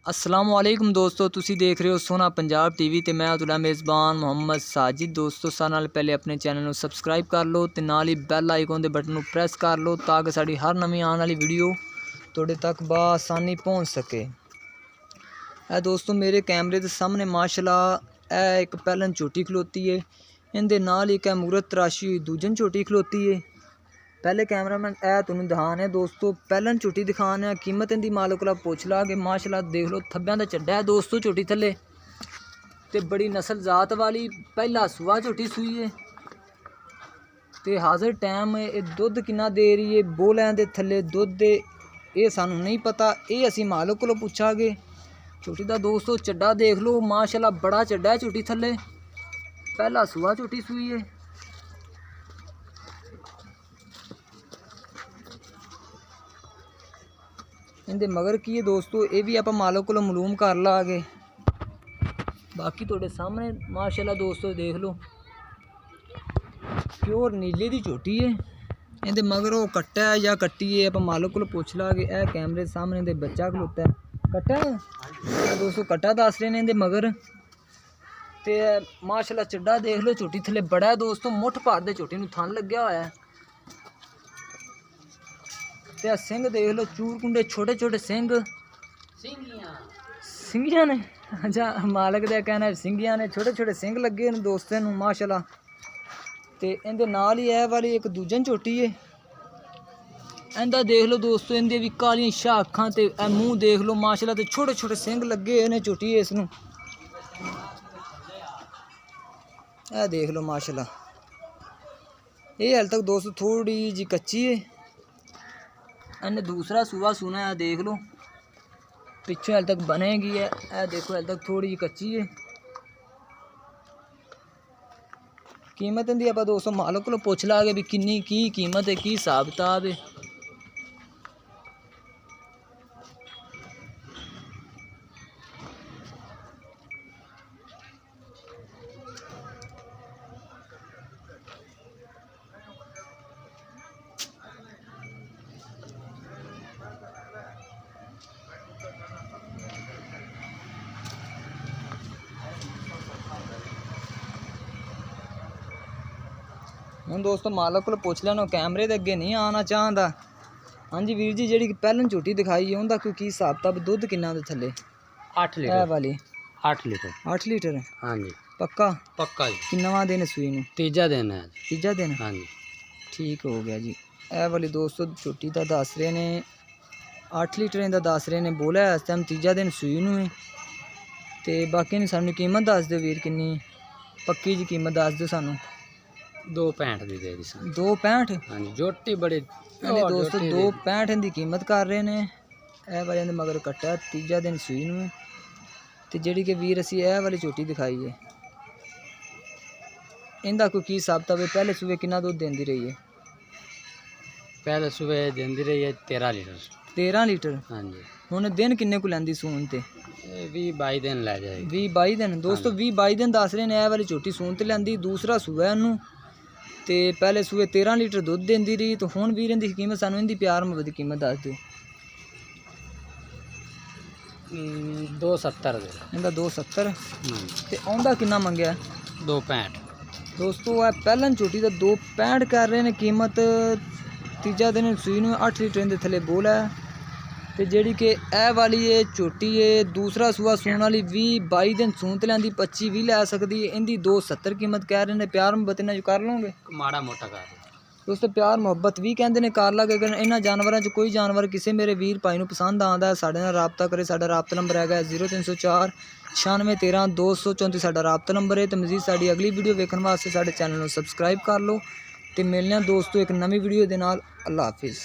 अस्सलाम वालेकुम दोस्तों, तुसी देख रहे हो सोना पंजाब टीवी ते मैं तुहाडा मेज़बान मोहम्मद साजिद। दोस्तों सारे नाल पहले अपने चैनल को सबसक्राइब कर लो ते नाल ही बैल आइकन के बटन को प्रेस कर लो ताकि साड़ी हर नवी आने वाली वीडियो तुहाडे तक बआसानी पहुँच सके। ए दोस्तों मेरे कैमरे के सामने माशाल्लाह ए एक पैलन झोटी खलोती है, इनके नाल एक मूरत तराशी हुई दूजन झोटी खलोती है। पहले कैमरामैन ए तुहानू दिखाने दोस्तों पैलन झोटी दिखाने कीमत इनकी मालिक को पुछ ला कि माशाल्लाह देख लो थब्बियां दा चड्डा है दोस्तों झोटी थले ते बड़ी नस्ल जात वाली पहला सुआ झोटी सूई है ते हाजिर टाइम ये दुध कितना दे रही है बोलें दे थले दुध दे ये सानू नहीं पता, ये असी मालिक को पुछांगे। झोटी का दोस्तों चड्डा देख लो माशाल्लाह बड़ा चड्डा है झोटी थले, पहला सुआ झोटी सूई है। इनके मगर की है दोस्तों ये भी आप मालिक को मालूम कर लागे। बाकी थोड़े सामने माशाल्लाह दोस्तों देख लो प्योर नीले की झोटी है। इनके मगर वो कट्टा है या कट्टी है आप मालिक को पुछ लागे। ए कैमरे सामने दे बच्चा खलोता है कट्टा है दोस्तों, कट्टा दस रहे हैं इनके मगर ते माशाल्लाह चड्डा देख लो झोटी थले बड़ा है दोस्तों, मुठ भर दे झोटी नूं थन लग्या होया है ते सिंह देख लो चूर कुंडे छोटे छोटे सिंह सिंगियां ने। अच्छा मालिक का कहना है सिंगियां ने, छोटे छोटे सिंह लगे ने दोस्तों नूं माशाल्लाह। ते इनके नाल ही ए वाली एक दूजन झोटी है, इंदा देख लो दोस्तों इनके भी कालियां शाह अखां ते मूँह देख लो माशाल्लाह ते छोटे छोटे सिंह लगे ने झोटी इस नूं ए देख लो माशाल्लाह। ये हाल तक दोस्तों थोड़ी जी कच्ची है, इन्हें दूसरा सूआ सुना है देख लो पिछले हाल तक बनेगी है। ए देखो हाल तक थोड़ी जी कच्ची है। कीमत इनकी आप दोस्तों मालिक को पुछ लागे भी किन्नी की कीमत है की हिसाब किताब है। हूँ दोस्तों मालिक को पुछ लेना कैमरे के अगे नहीं आना चाहता। हाँ जी वीर जी जी पैलन झोटी दिखाई है उनका कोई हिसाब किताब दुध किन्ना दे थले 8 लीटर वाली 8 लीटर 8 लीटर हाँ जी पक्का पक्का जी। किन्नवा दिन सूई नूं तीजा दिन है तीजा दिन हाँ जी ठीक हो गया जी। ए वाली दोस्तों झोटी का दस रहे ने 8 लीटर का दस रहे ने बोला इस टाइम तीजा दिन सूई नूं है ते बाकी ने सानू कीमत दस दो वीर किन्नी पक्की जी कीमत दस दो सानू 2.65 दी दे दी सन 2.65 हाँ जी झोटी बड़ी दोस्तों 2.65 इनकी कीमत कर रहे हैं। ए वाले इहदे मगर कट्टा तीजा दिन सूई नूं ते जिहड़ी कि वीर असी ए वाली झोटी दिखाई है इनका कोई की हिसाब किताब है पहले सूबे कितना दुध देंदी रही है पहले सुबह देंदी रही है 13 लीटर 13 लीटर हाँ जी। हुण दिन किन्ने को लैंदी सून ते 20-22 दिन लै जाएगी 20-22 दिन दोस्तों 20-22 दिन दस रहे ने। ए वाली झोटी सून ते लैंदी दूसरा सूआ इनू ते पहले सूए 13 लीटर दुध देंदी रही तो हुण वीर इनकी कीमत सानू इनकी प्यार मुहब्बत की कीमत दस दो 2.70 दे इनका 2.70 ते आउंदा किन्ना मंगया 2.65 दोस्तों है पैलन झोटी का 2.65 कर रहे हैं कीमत। तीजा दिन सूई नूं 8 लीटर इनके थले बोल है ते जिहड़ी कि ए वाली है झोटी है दूसरा सूआ सून वाली 20-22 दिन सून ते लैंदी 25-20 लै सकदी है। इनकी 2.70 कीमत कह रहे हैं। प्यार मुहब्बत इन्हां कर लोगे माड़ा मोटा कर दोस्तों प्यार मुहब्बत भी कहते हैं कर लागे। अगर इन्हां जानवरों च कोई जानवर किसी मेरे वीर भाई नूं पसंद आंदा है साडे नाल राबता करे। साडा राबता नंबर है 0304 9613 234 साडा राबता नंबर है। तो मजीद साडी अगली वीडियो वेखण वास्ते साडे चैनल नूं सबसक्राइब कर लो ते मिलने दोस्तों एक नवी वीडियो दे नाल। अल्लाह हाफिज़।